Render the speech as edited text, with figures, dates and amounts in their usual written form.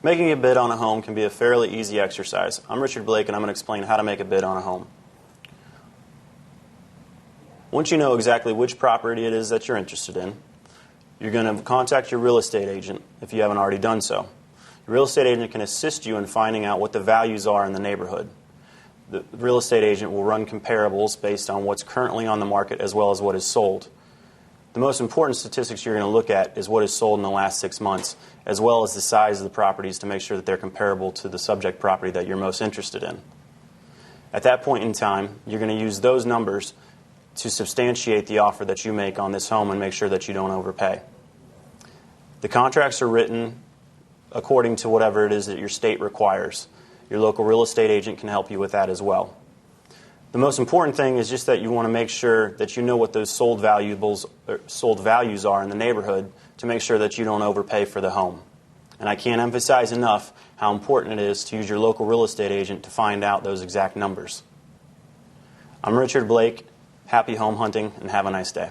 Making a bid on a home can be a fairly easy exercise. I'm Richard Blake, and I'm going to explain how to make a bid on a home. Once you know exactly which property it is that you're interested in, you're going to contact your real estate agent if you haven't already done so. Your real estate agent can assist you in finding out what the values are in the neighborhood. The real estate agent will run comparables based on what's currently on the market as well as what is sold. The most important statistics you're going to look at is what is sold in the last 6 months, as well as the size of the properties to make sure that they're comparable to the subject property that you're most interested in. At that point in time, you're going to use those numbers to substantiate the offer that you make on this home and make sure that you don't overpay. The contracts are written according to whatever it is that your state requires. Your local real estate agent can help you with that as well. The most important thing is just that you want to make sure that you know what those sold values are in the neighborhood to make sure that you don't overpay for the home. And I can't emphasize enough how important it is to use your local real estate agent to find out those exact numbers. I'm Richard Blake. Happy home hunting, and have a nice day.